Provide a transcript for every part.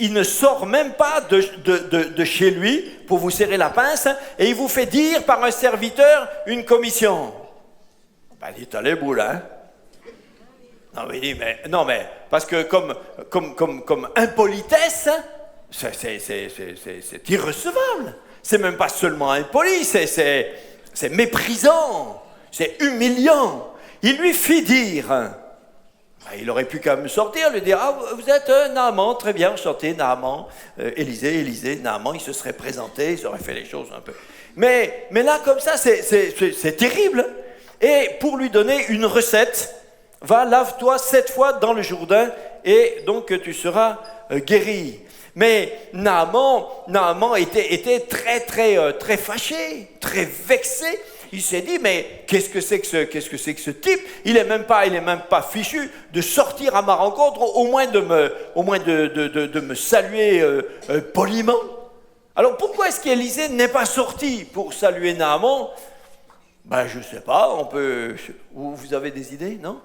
il ne sort même pas de chez lui pour vous serrer la pince, et il vous fait dire par un serviteur une commission. Ben, il dit, t'as les boules, hein? Non, mais parce que comme impolitesse, c'est irrecevable. C'est même pas seulement impoli, c'est méprisant, c'est humiliant. Il lui fit dire, il aurait pu quand même sortir, lui dire, ah, vous êtes Naaman, très bien, enchanté, Naaman, Élisée, Naaman, il se serait présenté, il aurait fait les choses un peu. Mais là, comme ça, c'est terrible. Et pour lui donner une recette, va, lave-toi 7 fois dans le Jourdain et donc tu seras guéri. Mais Naaman était très fâché, très vexé. Il s'est dit, mais qu'est-ce que c'est que ce type? Il est même pas fichu de sortir à ma rencontre, au moins de me saluer poliment. Alors pourquoi est-ce qu'Élisée n'est pas sorti pour saluer Naaman? Ben, je ne sais pas, on peut... Vous avez des idées? Non?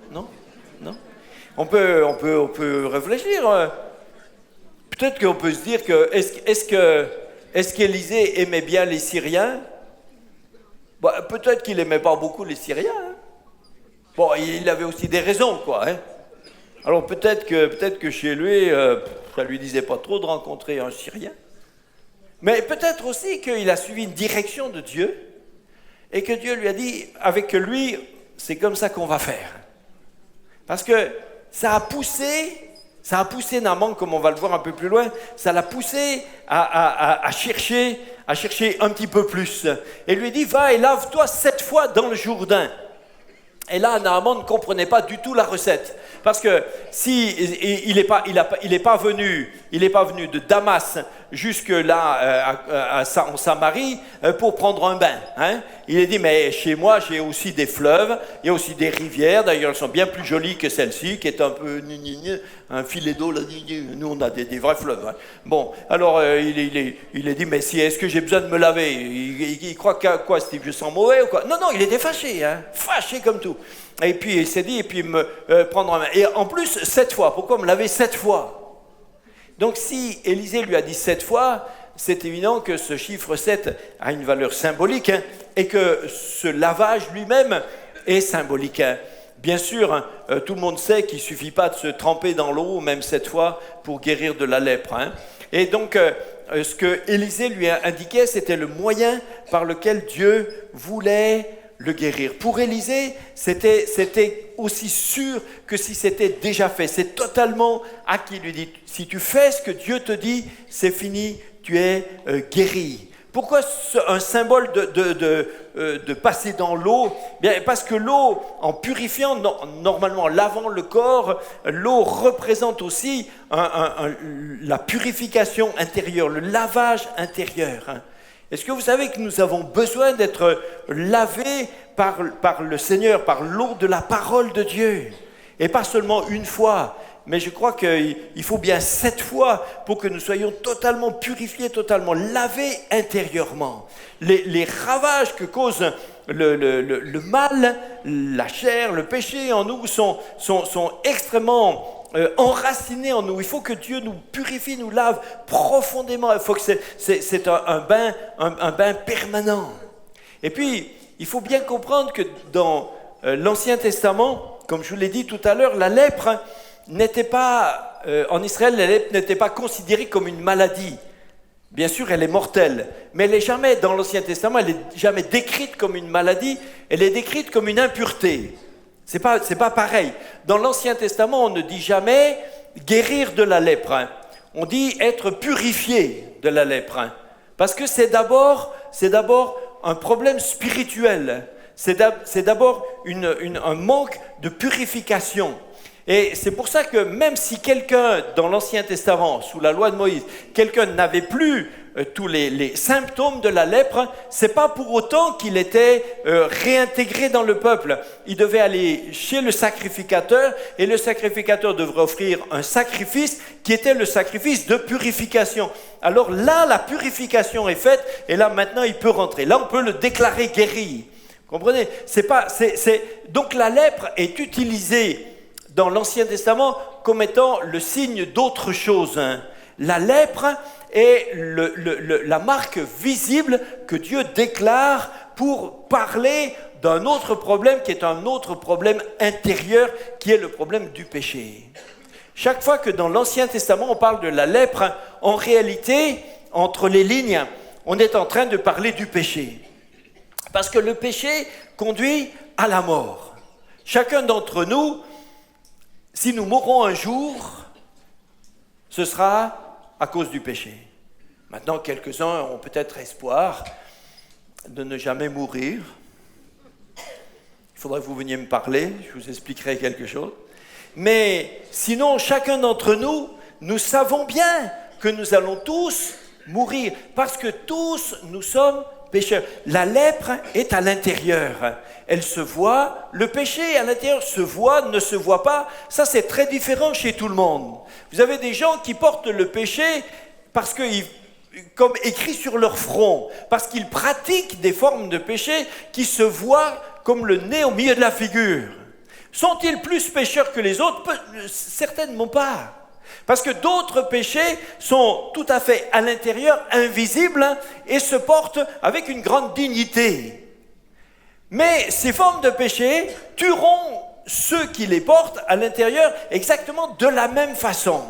On peut réfléchir. Peut-être qu'on peut se dire que... Est-ce qu'Élisée aimait bien les Syriens? Ben, peut-être qu'il n'aimait pas beaucoup les Syriens. Hein? Bon, il avait aussi des raisons, quoi. Hein? Alors peut-être que chez lui, ça ne lui disait pas trop de rencontrer un Syrien. Mais peut-être aussi qu'il a suivi une direction de Dieu, et que Dieu lui a dit, avec lui, c'est comme ça qu'on va faire. Parce que ça a poussé Naaman, comme on va le voir un peu plus loin, ça l'a poussé à chercher un petit peu plus. Et lui dit, va et lave-toi 7 fois dans le Jourdain. Et là, Naaman ne comprenait pas du tout la recette. Parce que si il n'est pas venu de Damas jusque là en Samarie pour prendre un bain. Hein? Il a dit, mais chez moi, j'ai aussi des fleuves, il y a aussi des rivières. D'ailleurs, elles sont bien plus jolies que celle-ci, qui est un peu un filet d'eau. Là, nous, on a des vrais fleuves. Hein? Bon, alors il a dit, mais est-ce que j'ai besoin de me laver? Il croit qu'à quoi, Steve, je sens mauvais ou quoi? Non, il était fâché, hein? Fâché comme tout. Et puis il s'est dit, et puis me prendre un bain. Et en plus, 7 fois. Pourquoi me laver 7 fois? Donc si Élisée lui a dit 7 fois, c'est évident que ce chiffre 7 a une valeur symbolique, hein, et que ce lavage lui-même est symbolique. Hein. Bien sûr, hein, tout le monde sait qu'il ne suffit pas de se tremper dans l'eau, même 7 fois, pour guérir de la lèpre. Hein. Et donc, ce que Élisée lui a indiqué, c'était le moyen par lequel Dieu voulait le guérir. Pour Élisée, c'était aussi sûr que si c'était déjà fait. C'est totalement acquis. Il lui dit, si tu fais ce que Dieu te dit, c'est fini, tu es guéri. Pourquoi un symbole de passer dans l'eau? Bien, parce que l'eau, en purifiant, normalement, en lavant le corps, l'eau représente aussi la purification intérieure, le lavage intérieur. Hein. Est-ce que vous savez que nous avons besoin d'être lavés par le Seigneur, par l'eau de la parole de Dieu? Et pas seulement une fois, mais je crois qu'il faut bien 7 fois pour que nous soyons totalement purifiés, totalement lavés intérieurement. Les ravages que cause le mal, la chair, le péché en nous sont extrêmement enracinés en nous. Il faut que Dieu nous purifie, nous lave profondément. Il faut que c'est un bain permanent. Et puis, il faut bien comprendre que dans l'Ancien Testament, comme je vous l'ai dit tout à l'heure, la lèpre n'était pas, en Israël, la lèpre n'était pas considérée comme une maladie. Bien sûr, elle est mortelle, mais elle n'est jamais, dans l'Ancien Testament, elle n'est jamais décrite comme une maladie, elle est décrite comme une impureté. C'est pas pareil. Dans l'Ancien Testament, on ne dit jamais guérir de la lèpre. Hein. On dit être purifié de la lèpre. Hein. Parce que c'est d'abord un problème spirituel. C'est d'abord un manque de purification. Et c'est pour ça que même si quelqu'un, dans l'Ancien Testament, sous la loi de Moïse, quelqu'un n'avait plus tous les symptômes de la lèpre, c'est pas pour autant qu'il était réintégré dans le peuple. Il devait aller chez le sacrificateur, et le sacrificateur devrait offrir un sacrifice qui était le sacrifice de purification. Alors là, la purification est faite, et là maintenant il peut rentrer. Là, on peut le déclarer guéri. Vous comprenez? Donc la lèpre est utilisée dans l'Ancien Testament comme étant le signe d'autre chose. Hein. la lèpre est la marque visible que Dieu déclare pour parler d'un autre problème qui est un autre problème intérieur, qui est le problème du péché. Chaque fois que dans l'Ancien Testament on parle de la lèpre, en réalité, entre les lignes, on est en train de parler du péché. Parce que le péché conduit à la mort. Chacun d'entre nous, si nous mourrons un jour, ce sera à cause du péché. Maintenant, quelques-uns ont peut-être espoir de ne jamais mourir. Il faudrait que vous veniez me parler, je vous expliquerai quelque chose. Mais sinon, chacun d'entre nous, nous savons bien que nous allons tous mourir, parce que tous nous sommes pécheurs. La lèpre est à l'intérieur, elle se voit, le péché à l'intérieur se voit, ne se voit pas, ça c'est très différent chez tout le monde. Vous avez des gens qui portent le péché parce qu'ils, comme écrit sur leur front, parce qu'ils pratiquent des formes de péché qui se voient comme le nez au milieu de la figure. Sont-ils plus pécheurs que les autres? Certainement pas. Parce que d'autres péchés sont tout à fait à l'intérieur, invisibles, et se portent avec une grande dignité. Mais ces formes de péché tueront ceux qui les portent à l'intérieur exactement de la même façon.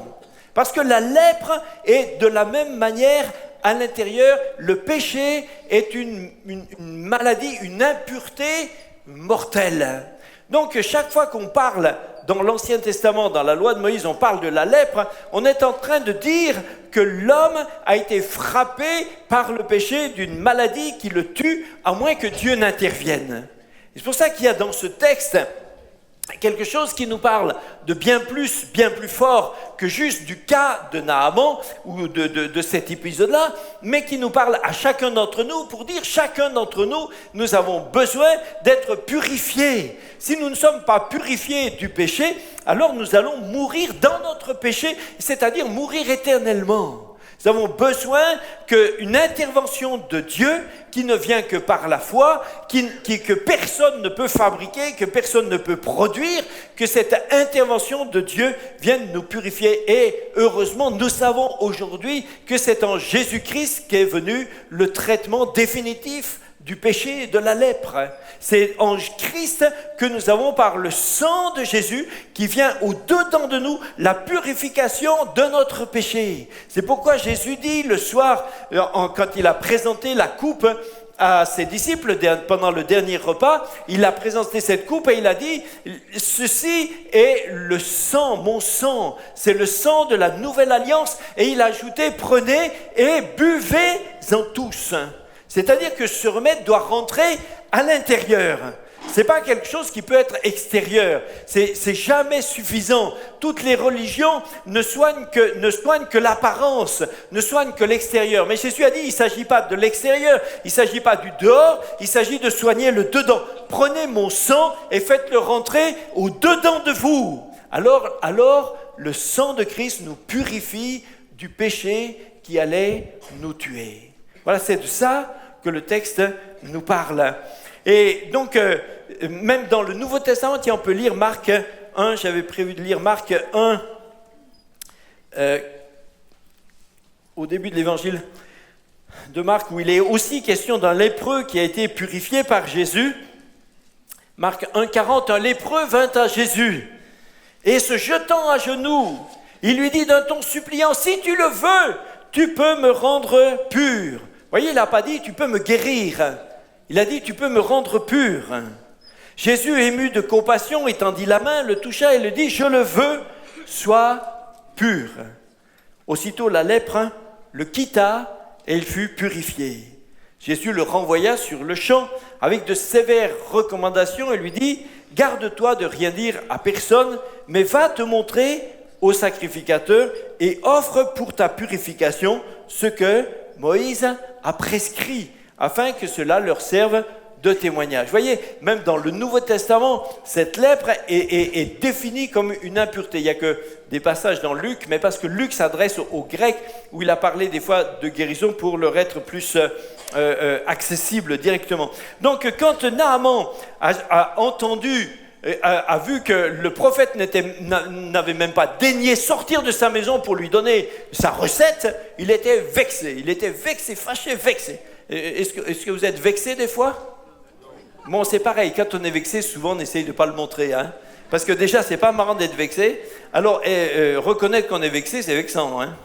Parce que la lèpre est de la même manière à l'intérieur. Le péché est une maladie, une impureté mortelle. Donc chaque fois qu'on parle dans l'Ancien Testament, dans la loi de Moïse, on parle de la lèpre, on est en train de dire que l'homme a été frappé par le péché d'une maladie qui le tue, à moins que Dieu n'intervienne. C'est pour ça qu'il y a dans ce texte quelque chose qui nous parle de bien plus fort que juste du cas de Naaman ou de cet épisode-là, mais qui nous parle à chacun d'entre nous pour dire chacun d'entre nous, nous avons besoin d'être purifiés. Si nous ne sommes pas purifiés du péché, alors nous allons mourir dans notre péché, c'est-à-dire mourir éternellement. Nous avons besoin qu'une intervention de Dieu qui ne vient que par la foi, que personne ne peut fabriquer, que personne ne peut produire, que cette intervention de Dieu vienne nous purifier. Et heureusement, nous savons aujourd'hui que c'est en Jésus-Christ qu'est venu le traitement définitif du péché et de la lèpre. C'est en Christ que nous avons par le sang de Jésus qui vient au-dedans de nous la purification de notre péché. C'est pourquoi Jésus dit le soir, quand il a présenté la coupe à ses disciples pendant le dernier repas, il a présenté cette coupe et il a dit « Ceci est le sang, mon sang, c'est le sang de la nouvelle alliance. » Et il a ajouté « Prenez et buvez-en tous. » C'est-à-dire que ce remède doit rentrer à l'intérieur. Ce n'est pas quelque chose qui peut être extérieur. C'est jamais suffisant. Toutes les religions ne soignent que l'apparence, ne soignent que l'extérieur. Mais Jésus a dit, il ne s'agit pas de l'extérieur, il ne s'agit pas du dehors, il s'agit de soigner le dedans. Prenez mon sang et faites-le rentrer au dedans de vous. Alors, le sang de Christ nous purifie du péché qui allait nous tuer. Voilà, c'est de ça que le texte nous parle. Et donc, même dans le Nouveau Testament, tiens, on peut lire Marc 1, j'avais prévu de lire Marc 1, au début de l'évangile de Marc, où il est aussi question d'un lépreux qui a été purifié par Jésus. Marc 1,40, un lépreux vint à Jésus, et se jetant à genoux, il lui dit d'un ton suppliant, « Si tu le veux, tu peux me rendre pur. » Vous voyez, il n'a pas dit « tu peux me guérir ». Il a dit « tu peux me rendre pur ». Jésus, ému de compassion, étendit la main, le toucha et le dit « je le veux, sois pur ». Aussitôt la lèpre le quitta et il fut purifié. Jésus le renvoya sur le champ avec de sévères recommandations et lui dit « garde-toi de rien dire à personne, mais va te montrer au sacrificateur et offre pour ta purification ce que Moïse a prescrit, afin que cela leur serve de témoignage. Vous voyez, même dans le Nouveau Testament, cette lèpre est définie comme une impureté. Il n'y a que des passages dans Luc, mais parce que Luc s'adresse aux Grecs, où il a parlé des fois de guérison pour leur être plus accessible directement. Donc, quand Naaman a entendu a vu que le prophète n'avait même pas daigné sortir de sa maison pour lui donner sa recette, il était vexé, fâché, vexé. Est-ce que vous êtes vexé des fois? Bon, c'est pareil, quand on est vexé, souvent on essaye de ne pas le montrer, hein, parce que déjà, c'est pas marrant d'être vexé, alors reconnaître qu'on est vexé, c'est vexant, hein.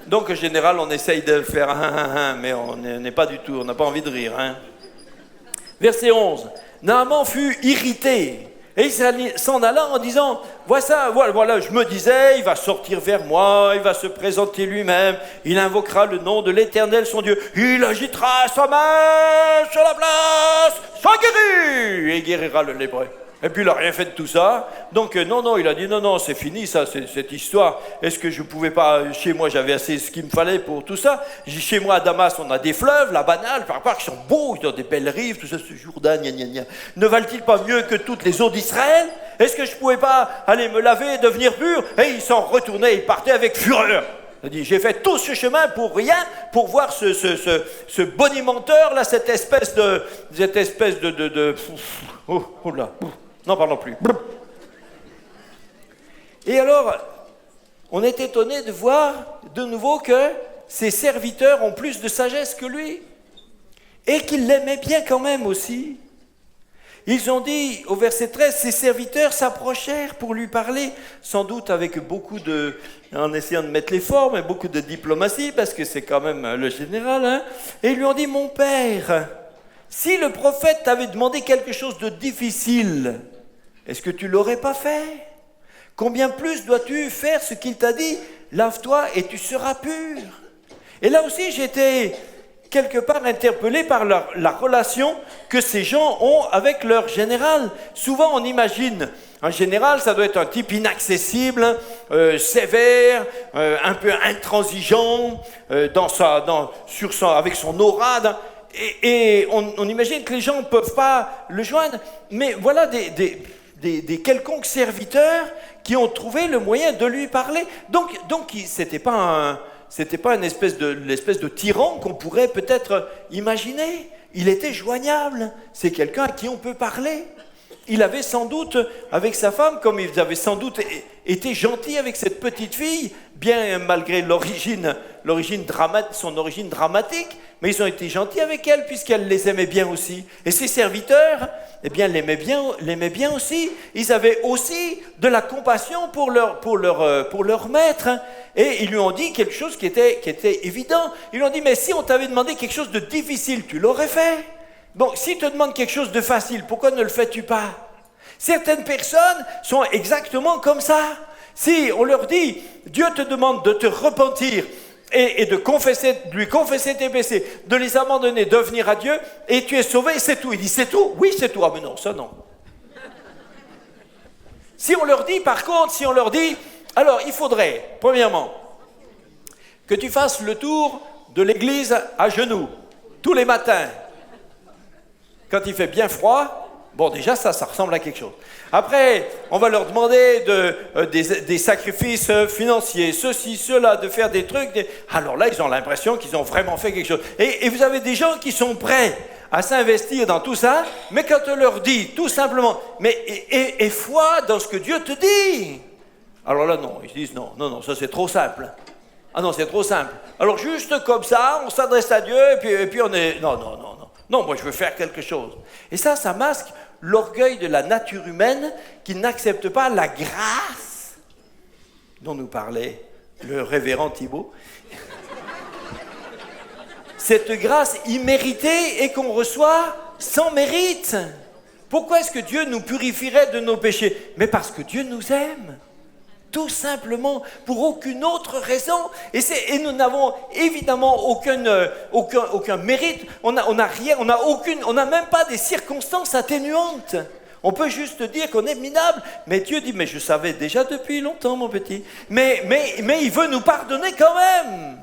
Donc, en général, on essaye de faire mais on n'est pas du tout, on n'a pas envie de rire, hein. Verset 11. Naaman fut irrité et il s'en alla en disant voilà, je me disais, il va sortir vers moi, il va se présenter lui-même, il invoquera le nom de l'Éternel son Dieu, il agitera sa main sur la place, soit guéri, et il guérira le lépreux. Et puis il n'a rien fait de tout ça. Donc non, il a dit non, c'est fini ça, cette histoire. Est-ce que je ne pouvais pas, chez moi j'avais assez ce qu'il me fallait pour tout ça. Chez moi à Damas on a des fleuves, la banale, par part qui sont beaux, ils ont des belles rives, tout ça, ce Jourdain, gna. Ne valent-ils pas mieux que toutes les eaux d'Israël? Est-ce que je ne pouvais pas aller me laver et devenir pur? Et il s'en retournait, il partait avec fureur. Il a dit, j'ai fait tout ce chemin pour rien, pour voir ce bonimenteur là, cette espèce de oh là. Non, parlons plus. Et alors, on est étonné de voir de nouveau que ses serviteurs ont plus de sagesse que lui et qu'ils l'aimaient bien quand même aussi. Ils ont dit, au verset 13, ses serviteurs s'approchèrent pour lui parler, sans doute avec en essayant de mettre les formes, et beaucoup de diplomatie, parce que c'est quand même le général, hein, et ils lui ont dit, mon père, si le prophète t'avait demandé quelque chose de difficile, est-ce que tu ne l'aurais pas fait? Combien plus dois-tu faire ce qu'il t'a dit? Lave-toi et tu seras pur. Et là aussi, j'étais quelque part interpellé par la relation que ces gens ont avec leur général. Souvent, on imagine, un général, ça doit être un type inaccessible, sévère, un peu intransigeant, avec son aura. Et on imagine que les gens ne peuvent pas le joindre. Mais voilà des quelconques serviteurs qui ont trouvé le moyen de lui parler. Donc c'était pas une espèce de tyran qu'on pourrait peut-être imaginer. Il était joignable. C'est quelqu'un à qui on peut parler. Il avait sans doute, avec sa femme, comme ils avaient sans doute été gentils avec cette petite fille, bien malgré son origine dramatique, mais ils ont été gentils avec elle puisqu'elle les aimait bien aussi. Et ses serviteurs, eh bien, l'aimaient bien aussi. Ils avaient aussi de la compassion pour leur maître. Et ils lui ont dit quelque chose qui était évident. Ils lui ont dit, mais si on t'avait demandé quelque chose de difficile, tu l'aurais fait. Bon, si te demande quelque chose de facile, pourquoi ne le fais-tu pas? Certaines personnes sont exactement comme ça. Si on leur dit, Dieu te demande de te repentir et de lui confesser tes péchés, de les abandonner, de venir à Dieu, et tu es sauvé, c'est tout. Il dit, c'est tout? Oui, c'est tout. Ah mais non, ça non. Si on leur dit, alors il faudrait, premièrement, que tu fasses le tour de l'église à genoux, tous les matins. Quand il fait bien froid, bon déjà ça ressemble à quelque chose. Après, on va leur demander des sacrifices financiers, ceci, cela, de faire des trucs. Alors là, ils ont l'impression qu'ils ont vraiment fait quelque chose. Et vous avez des gens qui sont prêts à s'investir dans tout ça, mais quand on leur dit tout simplement, mais et foi dans ce que Dieu te dit. Alors là, non, ils se disent non, ça c'est trop simple. Ah non, c'est trop simple. Alors juste comme ça, on s'adresse à Dieu et puis on est... Non, moi je veux faire quelque chose. Et ça masque l'orgueil de la nature humaine qui n'accepte pas la grâce dont nous parlait le révérend Thibault. Cette grâce imméritée et qu'on reçoit sans mérite. Pourquoi est-ce que Dieu nous purifierait de nos péchés? Mais parce que Dieu nous aime. Tout simplement, pour aucune autre raison. Et nous n'avons évidemment aucun mérite. On n'a même pas des circonstances atténuantes. On peut juste dire qu'on est minable. Mais Dieu dit, mais je savais déjà depuis longtemps, mon petit. Mais il veut nous pardonner quand même.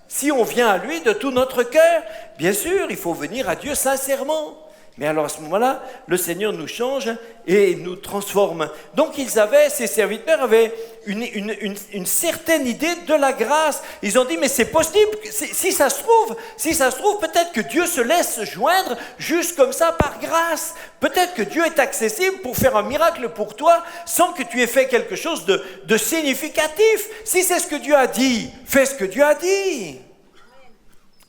Si on vient à lui de tout notre cœur, bien sûr, il faut venir à Dieu sincèrement. Mais alors à ce moment-là, le Seigneur nous change et nous transforme. Donc ces serviteurs avaient une certaine idée de la grâce. Ils ont dit, mais c'est possible, si ça se trouve, peut-être que Dieu se laisse joindre juste comme ça par grâce. Peut-être que Dieu est accessible pour faire un miracle pour toi sans que tu aies fait quelque chose de significatif. Si c'est ce que Dieu a dit, fais ce que Dieu a dit.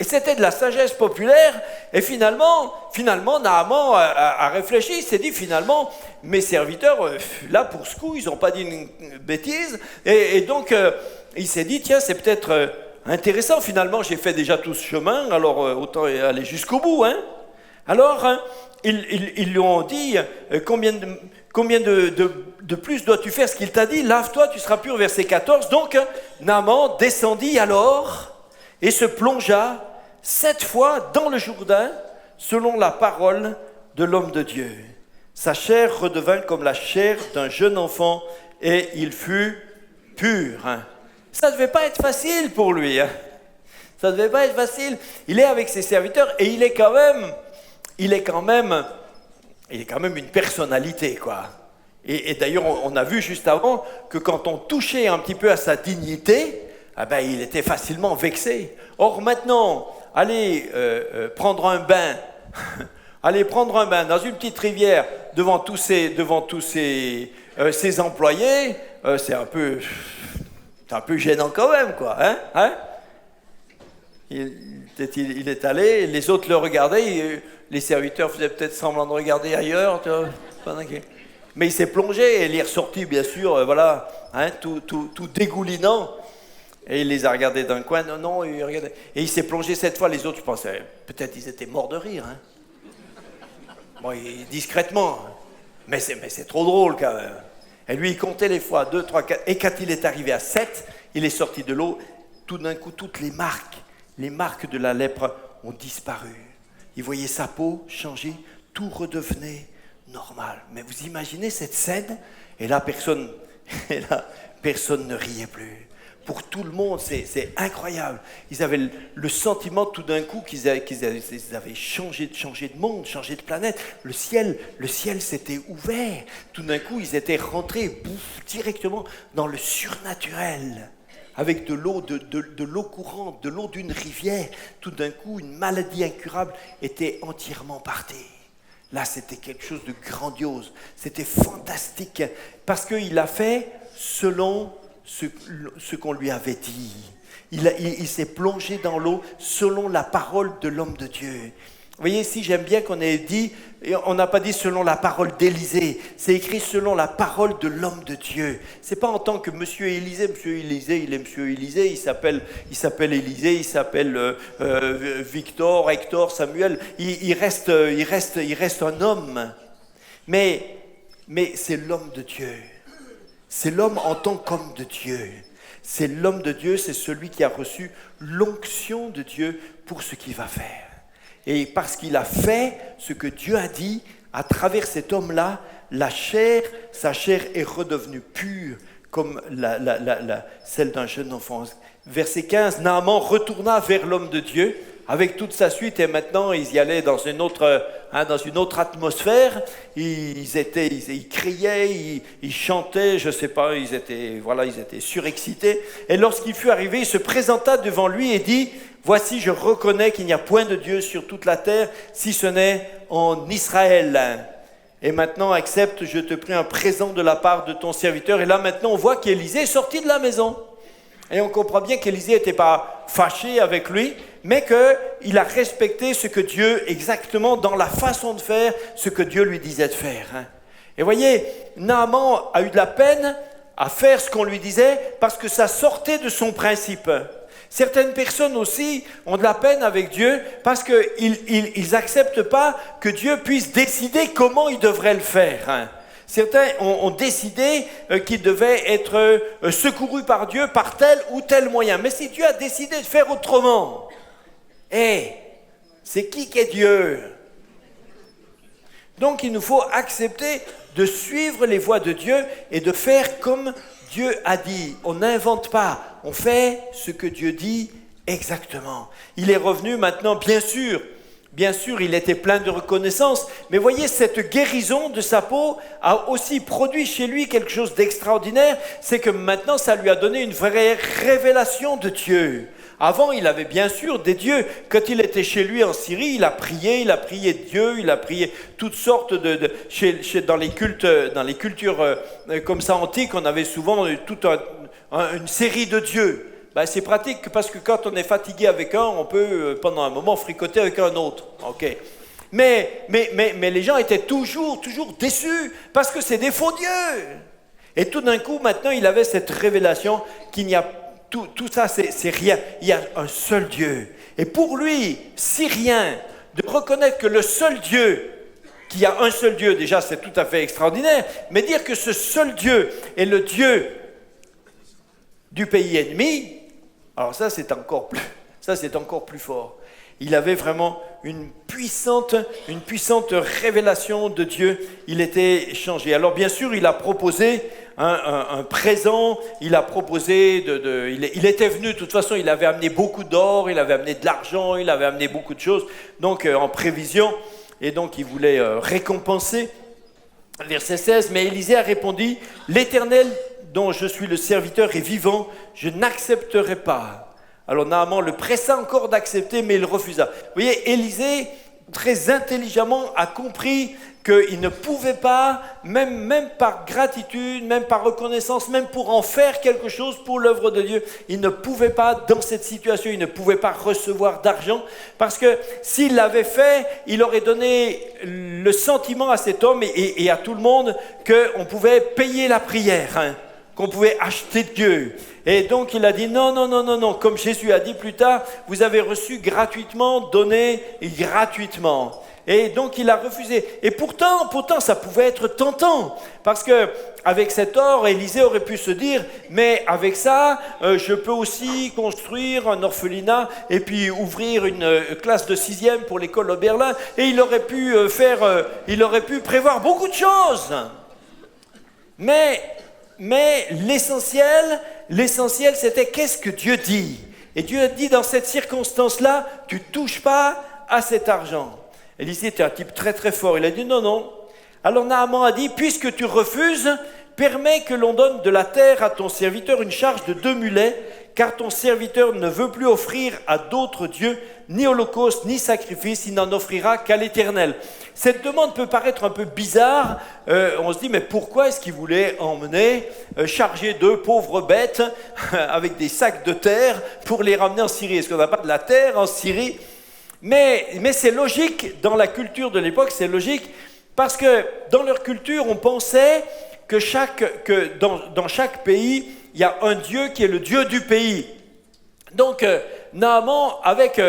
Et c'était de la sagesse populaire. Et finalement, Naaman a réfléchi. Il s'est dit, finalement, mes serviteurs, là, pour ce coup, ils n'ont pas dit une bêtise. Et donc, il s'est dit, tiens, c'est peut-être intéressant. Finalement, j'ai fait déjà tout ce chemin, alors autant aller jusqu'au bout. Hein. Alors, ils lui ont dit, combien de plus dois-tu faire ce qu'il t'a dit? Lave-toi, tu seras pur, verset 14. Donc, Naaman descendit alors et se plongea 7 fois dans le Jourdain, selon la parole de l'homme de Dieu. Sa chair redevint comme la chair d'un jeune enfant, et il fut pur. Ça ne devait pas être facile pour lui. Ça ne devait pas être facile. Il est avec ses serviteurs, et il est quand même une personnalité, quoi. Et d'ailleurs, on a vu juste avant que quand on touchait un petit peu à sa dignité, il était facilement vexé. Or maintenant, aller prendre un bain dans une petite rivière devant tous ses employés, c'est un peu gênant quand même, quoi. Hein? Il est allé, les autres le regardaient, les serviteurs faisaient peut-être semblant de regarder ailleurs, tu vois, mais il s'est plongé et il est ressorti, bien sûr, tout dégoulinant. Et il les a regardés d'un coin, non, il regardait. Et il s'est plongé 7 fois, les autres, je pensais, peut-être ils étaient morts de rire. Hein. Bon, discrètement, mais c'est trop drôle quand même. Et lui, il comptait les fois, 2, 3, 4, et quand il est arrivé à 7, il est sorti de l'eau, tout d'un coup, toutes les marques de la lèpre ont disparu. Il voyait sa peau changer, tout redevenait normal. Mais vous imaginez cette scène, et là, personne ne riait plus. Pour tout le monde, c'est incroyable. Ils avaient le sentiment tout d'un coup qu'ils avaient changé de monde, changé de planète. Le ciel s'était ouvert. Tout d'un coup, ils étaient rentrés directement dans le surnaturel. Avec de l'eau courante, de l'eau d'une rivière. Tout d'un coup, une maladie incurable était entièrement partie. Là, c'était quelque chose de grandiose. C'était fantastique. Parce qu'il a fait selon ce qu'on lui avait dit. Il s'est plongé dans l'eau selon la parole de l'homme de Dieu. Vous voyez ici, j'aime bien qu'on ait dit, on n'a pas dit selon la parole d'Élisée, c'est écrit selon la parole de l'homme de Dieu. C'est pas en tant que Monsieur Élisée, il est Monsieur Élisée, il s'appelle Élisée, il s'appelle Victor, Hector, Samuel, il reste un homme. Mais c'est l'homme de Dieu. C'est l'homme en tant qu'homme de Dieu. C'est l'homme de Dieu, c'est celui qui a reçu l'onction de Dieu pour ce qu'il va faire. Et parce qu'il a fait ce que Dieu a dit, à travers cet homme-là, sa chair est redevenue pure comme celle d'un jeune enfant. Verset 15, Naaman retourna vers l'homme de Dieu avec toute sa suite et maintenant ils y allaient dans une autre atmosphère. Ils criaient, ils chantaient, je ne sais pas, ils étaient surexcités. Et lorsqu'il fut arrivé, il se présenta devant lui et dit, voici, je reconnais qu'il n'y a point de Dieu sur toute la terre, si ce n'est en Israël. Et maintenant, accepte, je te prie un présent de la part de ton serviteur. Et là, maintenant, on voit qu'Élisée est sorti de la maison. Et on comprend bien qu'Élisée n'était pas fâché avec lui, mais qu'il a respecté ce que Dieu, exactement dans la façon de faire, ce que Dieu lui disait de faire. Et voyez, Naaman a eu de la peine à faire ce qu'on lui disait parce que ça sortait de son principe. Certaines personnes aussi ont de la peine avec Dieu parce qu'ils n'acceptent pas que Dieu puisse décider comment il devrait le faire. Certains ont décidé qu'ils devaient être secourus par Dieu par tel ou tel moyen. Mais si Dieu a décidé de faire autrement, c'est qui est Dieu? Donc il nous faut accepter de suivre les voies de Dieu et de faire comme Dieu a dit. On n'invente pas, on fait ce que Dieu dit exactement. Il est revenu maintenant, bien sûr, bien sûr, il était plein de reconnaissance, mais voyez, cette guérison de sa peau a aussi produit chez lui quelque chose d'extraordinaire, c'est que maintenant, ça lui a donné une vraie révélation de Dieu. Avant, il avait bien sûr des dieux. Quand il était chez lui en Syrie, il a prié Dieu, il a prié toutes sortes dans les cultures comme ça antiques, on avait souvent toute une série de dieux. Ben, c'est pratique parce que quand on est fatigué avec un, on peut pendant un moment fricoter avec un autre. Okay. Mais les gens étaient toujours déçus parce que c'est des faux dieux. Et tout d'un coup, maintenant, il avait cette révélation qu'il n'y a tout ça, c'est rien. Il y a un seul Dieu. Et pour lui, si rien, de reconnaître que le seul Dieu, qu'il y a un seul Dieu, déjà, c'est tout à fait extraordinaire. Mais dire que ce seul Dieu est le Dieu du pays ennemi, alors ça c'est encore plus fort. Il avait vraiment une puissante révélation de Dieu. Il était changé. Alors bien sûr, il a proposé un présent. Il a proposé il était venu. De toute façon, il avait amené beaucoup d'or, il avait amené de l'argent, il avait amené beaucoup de choses. Donc en prévision, et donc il voulait récompenser. Verset 16. Mais Élisée a répondu: l'Éternel dont je suis le serviteur est vivant, je n'accepterai pas. Alors Naaman le pressa encore d'accepter, mais il refusa. Vous voyez, Élisée, très intelligemment, a compris qu'il ne pouvait pas, même par gratitude, même par reconnaissance, même pour en faire quelque chose pour l'œuvre de Dieu, il ne pouvait pas, dans cette situation, il ne pouvait pas recevoir d'argent, parce que s'il l'avait fait, il aurait donné le sentiment à cet homme et à tout le monde qu'on pouvait payer la prière, qu'on pouvait acheter Dieu. Et donc il a dit non, comme Jésus a dit plus tard, vous avez reçu gratuitement, donné gratuitement. Et donc il a refusé. Et pourtant ça pouvait être tentant, parce que avec cet or, Élisée aurait pu se dire, mais avec ça, je peux aussi construire un orphelinat et puis ouvrir une classe de 6e pour l'école Oberlin. Et il aurait pu prévoir beaucoup de choses. Mais l'essentiel, c'était qu'est-ce que Dieu dit. Et Dieu a dit, dans cette circonstance-là, tu ne touches pas à cet argent. Élisée était un type très très fort. Il a dit non. Alors Naaman a dit, puisque tu refuses, permets que l'on donne de la terre à ton serviteur, une charge de 2 mulets, car ton serviteur ne veut plus offrir à d'autres dieux, ni holocauste, ni sacrifice, il n'en offrira qu'à l'Éternel. Cette demande peut paraître un peu bizarre. On se dit, mais pourquoi est-ce qu'il voulait emmener, charger 2 pauvres bêtes avec des sacs de terre pour les ramener en Syrie? Est-ce qu'on n'a pas de la terre en Syrie? Mais c'est logique, dans la culture de l'époque, c'est logique, parce que dans leur culture, on pensait que dans chaque pays, il y a un Dieu qui est le Dieu du pays. Donc, Naaman, avec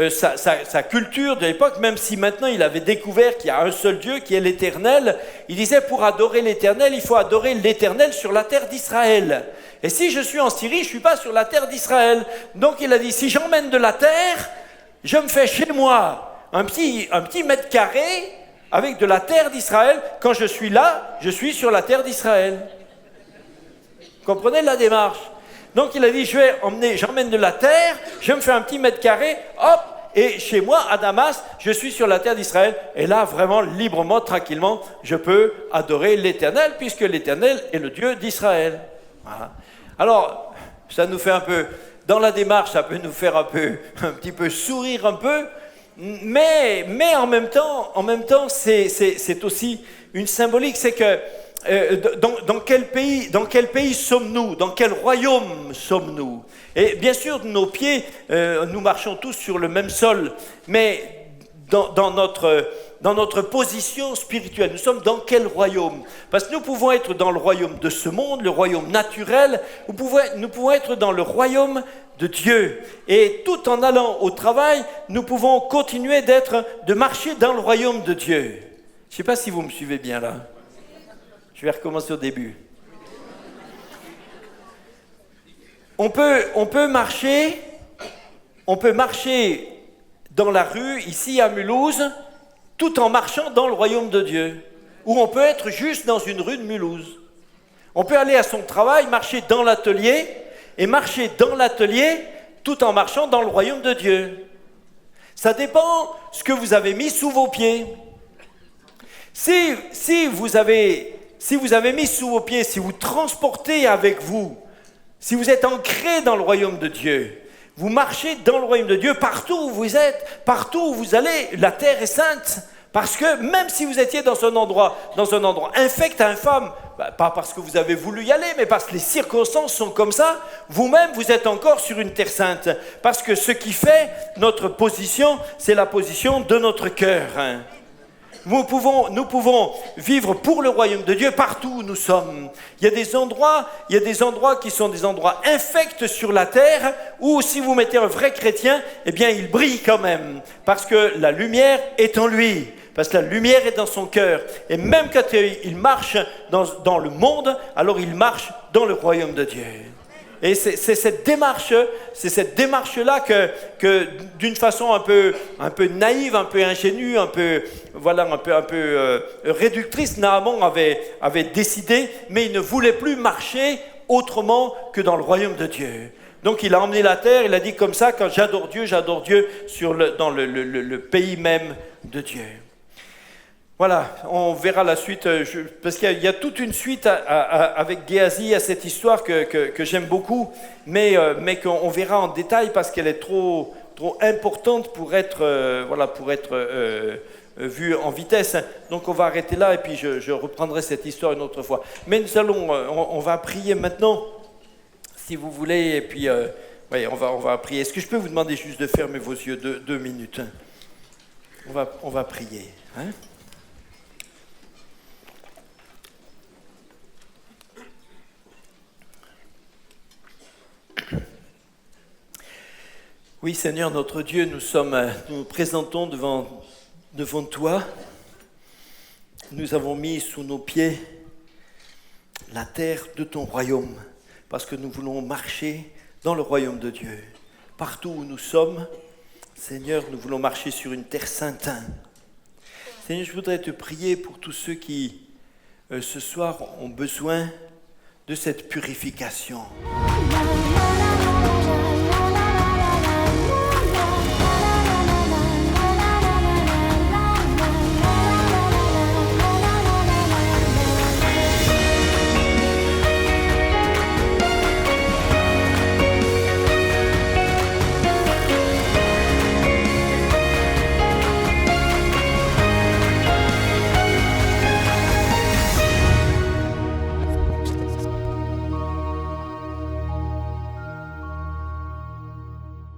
sa culture de l'époque, même si maintenant il avait découvert qu'il y a un seul Dieu qui est l'Éternel, il disait, pour adorer l'Éternel, il faut adorer l'Éternel sur la terre d'Israël. Et si je suis en Syrie, je ne suis pas sur la terre d'Israël. Donc il a dit, si j'emmène de la terre, je me fais chez moi un petit mètre carré avec de la terre d'Israël. Quand je suis là, je suis sur la terre d'Israël. Vous comprenez la démarche? Donc il a dit, j'emmène de la terre, je me fais un petit mètre carré, hop, et chez moi, à Damas, je suis sur la terre d'Israël. Et là, vraiment, librement, tranquillement, je peux adorer l'Éternel, puisque l'Éternel est le Dieu d'Israël. Voilà. Alors, ça nous fait un peu... Dans la démarche, ça peut nous faire un petit peu sourire un peu, mais en même temps, c'est aussi une symbolique, c'est que dans quel pays sommes-nous? Dans quel royaume sommes-nous? Et bien sûr, nos pieds, nous marchons tous sur le même sol, mais dans notre position spirituelle, nous sommes dans quel royaume? Parce que nous pouvons être dans le royaume de ce monde, le royaume naturel, nous pouvons être dans le royaume de Dieu. Et tout en allant au travail, nous pouvons continuer de marcher dans le royaume de Dieu. Je ne sais pas si vous me suivez bien là. Je vais recommencer au début. On peut marcher dans la rue, ici à Mulhouse, tout en marchant dans le royaume de Dieu. Ou on peut être juste dans une rue de Mulhouse. On peut aller à son travail, marcher dans l'atelier, et marcher dans l'atelier tout en marchant dans le royaume de Dieu. Ça dépend ce que vous avez mis sous vos pieds. Si vous avez mis sous vos pieds, si vous transportez avec vous, si vous êtes ancré dans le royaume de Dieu, vous marchez dans le royaume de Dieu, partout où vous êtes, partout où vous allez, la terre est sainte. Parce que même si vous étiez dans un endroit infect, infâme, pas parce que vous avez voulu y aller, mais parce que les circonstances sont comme ça, vous-même vous êtes encore sur une terre sainte. Parce que ce qui fait notre position, c'est la position de notre cœur. Nous pouvons vivre pour le royaume de Dieu partout où nous sommes. Il y a des endroits qui sont des endroits infects sur la terre où si vous mettez un vrai chrétien, eh bien il brille quand même parce que la lumière est en lui. Parce que la lumière est dans son cœur. Et même quand il marche dans le monde, alors il marche dans le royaume de Dieu. Et c'est cette démarche-là que d'une façon un peu naïve, un peu ingénue, un peu réductrice, Naaman avait décidé, mais il ne voulait plus marcher autrement que dans le royaume de Dieu. Donc il a emmené la terre, il a dit comme ça, quand j'adore Dieu dans le pays même de Dieu. Voilà, on verra la suite, parce qu'il y a toute une suite avec Géasi à cette histoire que j'aime beaucoup, mais qu'on verra en détail parce qu'elle est trop importante pour être vue en vitesse. Donc on va arrêter là et puis je reprendrai cette histoire une autre fois. Mais on va prier maintenant, si vous voulez, et puis on va prier. Est-ce que je peux vous demander juste de fermer vos yeux 2 minutes? On va prier. Hein? Oui, Seigneur, notre Dieu, nous nous présentons devant toi. Nous avons mis sous nos pieds la terre de ton royaume, parce que nous voulons marcher dans le royaume de Dieu. Partout où nous sommes, Seigneur, nous voulons marcher sur une terre sainte. Seigneur, je voudrais te prier pour tous ceux qui, ce soir, ont besoin de cette purification.